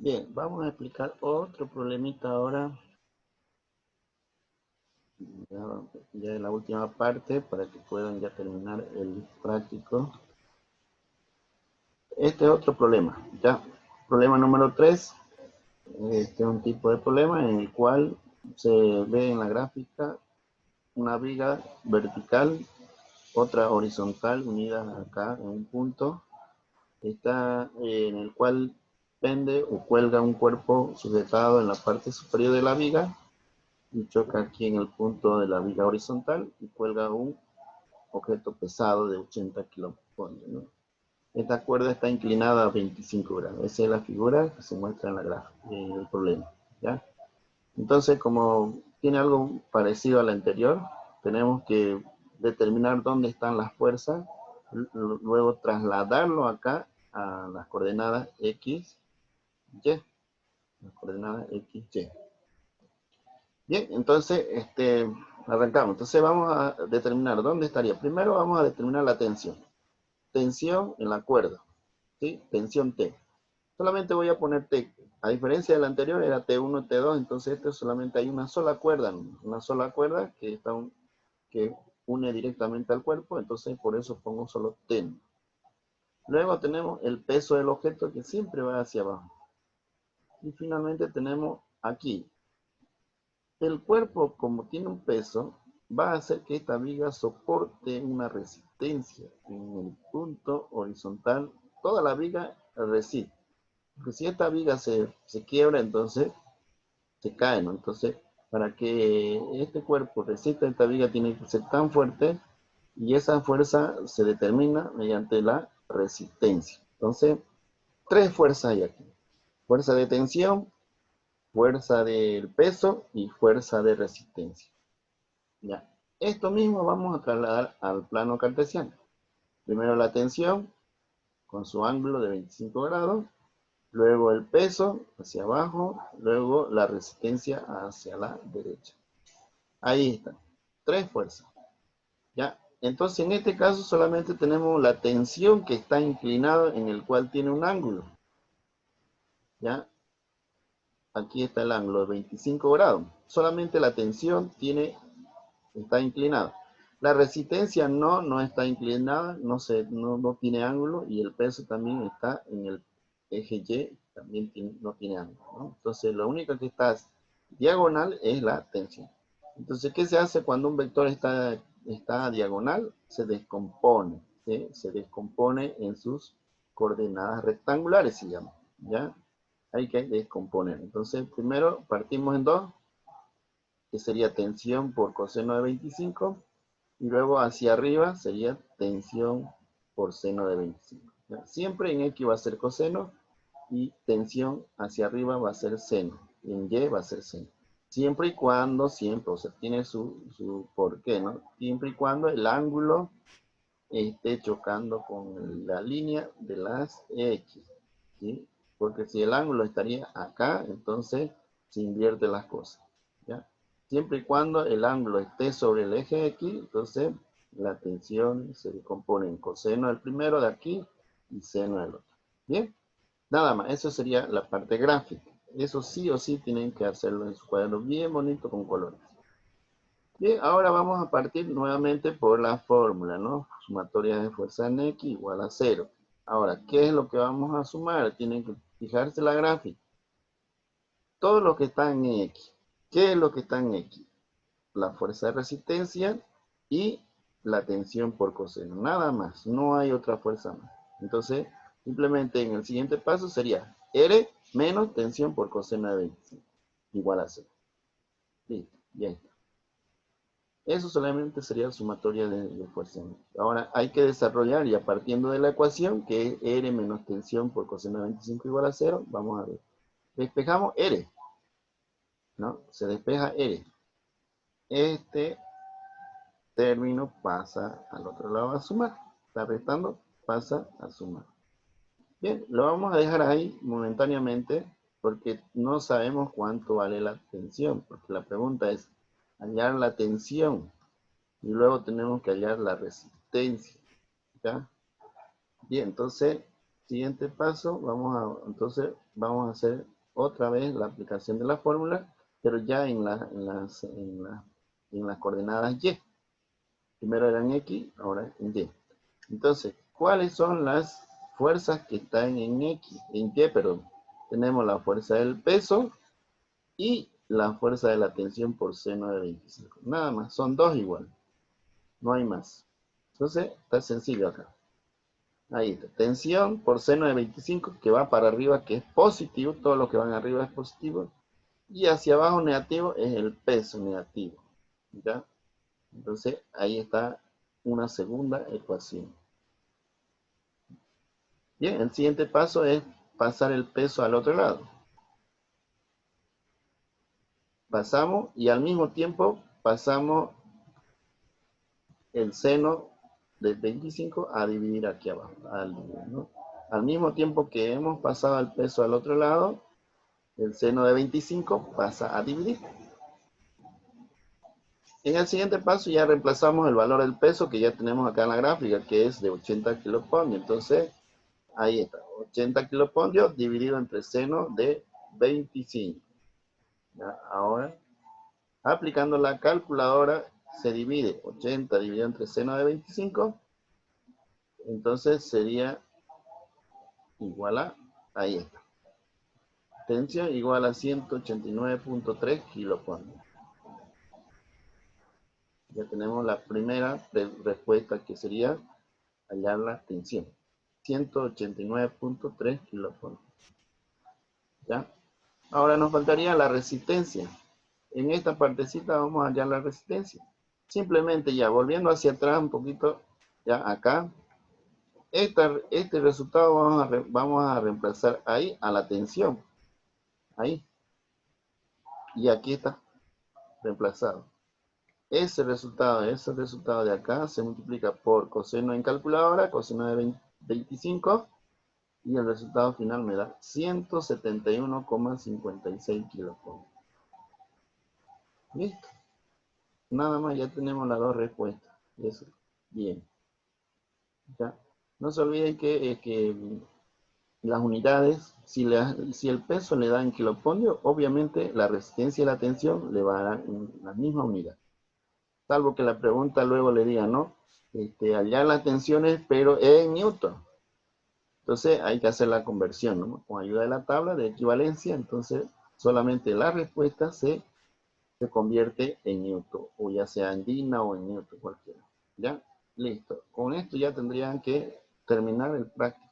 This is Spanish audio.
Bien, vamos a explicar otro problemita ahora, ya, ya en la última parte, para que puedan ya terminar el práctico. Este es otro problema, ya. Problema número 3. Este es un tipo de problema en el cual se ve en la gráfica una viga vertical, otra horizontal, unidas acá en un punto. Está en el cual pende o cuelga un cuerpo sujetado en la parte superior de la viga y choca aquí en el punto de la viga horizontal y cuelga un objeto pesado de 80 kilovoltios, ¿no? Esta cuerda está inclinada a 25 grados. Esa es la figura que se muestra en la gráfica, en el problema, ¿ya? Entonces, como tiene algo parecido al anterior, tenemos que determinar dónde están las fuerzas, luego trasladarlo acá a las coordenadas X, Y, las coordenadas X, Y. Bien, entonces, arrancamos. Entonces vamos a determinar dónde estaría. Primero vamos a determinar la tensión. Tensión en la cuerda, ¿sí? Tensión T. Solamente voy a poner T. A diferencia del anterior era T1, T2, entonces este solamente hay una sola cuerda, ¿no? Una sola cuerda que une directamente al cuerpo, entonces por eso pongo solo T. Luego tenemos el peso del objeto que siempre va hacia abajo. Y finalmente tenemos aquí el cuerpo, como tiene un peso, va a hacer que esta viga soporte una resistencia en el punto horizontal. Toda la viga resiste. Porque si esta viga se quiebra, entonces se cae, ¿no? Entonces, para que este cuerpo resista esta viga, tiene que ser tan fuerte y esa fuerza se determina mediante la resistencia. Entonces, tres fuerzas hay aquí. Fuerza de tensión, fuerza del peso y fuerza de resistencia. Ya. Esto mismo vamos a trasladar al plano cartesiano. Primero la tensión con su ángulo de 25 grados, luego el peso hacia abajo, luego la resistencia hacia la derecha. Ahí está. Tres fuerzas. Ya. Entonces en este caso solamente tenemos la tensión que está inclinada en el cual tiene un ángulo. Ya. Aquí está el ángulo de 25 grados. Solamente la tensión está inclinada. La resistencia no está inclinada, no tiene ángulo y el peso también está en el eje Y, también no tiene ángulo, ¿no? Entonces lo único que está diagonal es la tensión. Entonces, ¿qué se hace cuando un vector está diagonal? Se descompone, ¿sí? Se descompone en sus coordenadas rectangulares, se llama, ¿ya? Hay que descomponer. Entonces, primero partimos en dos, que sería tensión por coseno de 25, y luego hacia arriba sería tensión por seno de 25. ¿Ya? Siempre en X va a ser coseno y tensión hacia arriba va a ser seno, y en Y va a ser seno. Siempre y cuando, o sea, tiene su porqué, ¿no? Siempre y cuando el ángulo esté chocando con la línea de las X, ¿sí? Porque si el ángulo estaría acá, entonces se invierte las cosas, ¿ya? Siempre y cuando el ángulo esté sobre el eje X, entonces la tensión se compone en coseno del primero de aquí y seno del otro. Bien, nada más, eso sería la parte gráfica. Eso sí o sí tienen que hacerlo en su cuaderno bien bonito con colores. Bien, ahora vamos a partir nuevamente por la fórmula, ¿no? Sumatoria de fuerza en X igual a 0. Ahora, ¿qué es lo que vamos a sumar? Tienen que fijarse la gráfica. Todo lo que está en X. ¿Qué es lo que está en X? La fuerza de resistencia y la tensión por coseno. Nada más, no hay otra fuerza más. Entonces, simplemente en el siguiente paso sería R menos tensión por coseno de 25. Igual a 0. Listo, ya está. Eso solamente sería sumatoria de fuerza. Ahora hay que desarrollar, ya partiendo de la ecuación, que es R menos tensión por coseno de 25 igual a 0, vamos a ver. Despejamos R, ¿no? Se despeja R. Este término pasa al otro lado a sumar. Está restando, pasa a sumar. Bien, lo vamos a dejar ahí momentáneamente porque no sabemos cuánto vale la tensión, porque la pregunta es hallar la tensión y luego tenemos que hallar la resistencia, ¿ya? Bien, entonces Siguiente paso, entonces vamos a hacer otra vez la aplicación de la fórmula, pero ya en las coordenadas y. Primero eran X, ahora en Y. Entonces, ¿cuáles son las fuerzas que están en X? En Y, perdón. Tenemos la fuerza del peso y la fuerza de la tensión por seno de 25. Nada más, son dos igual. No hay más. Entonces, está sencillo acá. Ahí está. Tensión por seno de 25 que va para arriba, que es positivo. Todo lo que van arriba es positivo. Y hacia abajo negativo es el peso negativo. ¿Ya? Entonces, ahí está una segunda ecuación. Bien, el siguiente paso es pasar el peso al otro lado. Pasamos y al mismo tiempo pasamos el seno de 25 a dividir aquí abajo. ¿No? Al mismo tiempo que hemos pasado el peso al otro lado, el seno de 25 pasa a dividir. En el siguiente paso ya reemplazamos el valor del peso que ya tenemos acá en la gráfica, que es de 80 kilopascales. Entonces, ahí está, 80 kilopascales dividido entre seno de 25. ¿Ya? Ahora, aplicando la calculadora, se divide 80 dividido entre seno de 25. Entonces sería igual a, ahí está. Tensión igual a 189.3 kilopascales. Ya tenemos la primera respuesta que sería hallar la tensión. 189.3 kilopascales. ¿Ya? Ahora nos faltaría la resistencia. En esta partecita vamos a hallar la resistencia. Simplemente ya volviendo hacia atrás un poquito, ya acá, este resultado vamos a reemplazar ahí a la tensión. Ahí. Y aquí está reemplazado. Ese resultado de acá se multiplica por coseno en calculadora, coseno de 25, y el resultado final me da 171,56 kilopascales. Listo. Nada más, ya tenemos las dos respuestas. Eso. Bien. ¿Ya? No se olviden que las unidades, si el peso le da en kilopascales, obviamente la resistencia y la tensión le va a dar en la misma unidad. Salvo que la pregunta luego le diga, ¿no? Hallar las tensiones, pero en Newton. Entonces hay que hacer la conversión, ¿no? Con ayuda de la tabla de equivalencia, entonces solamente la respuesta se convierte en Newton, o ya sea en Dina o en Newton, cualquiera. ¿Ya? Listo. Con esto ya tendrían que terminar el práctico.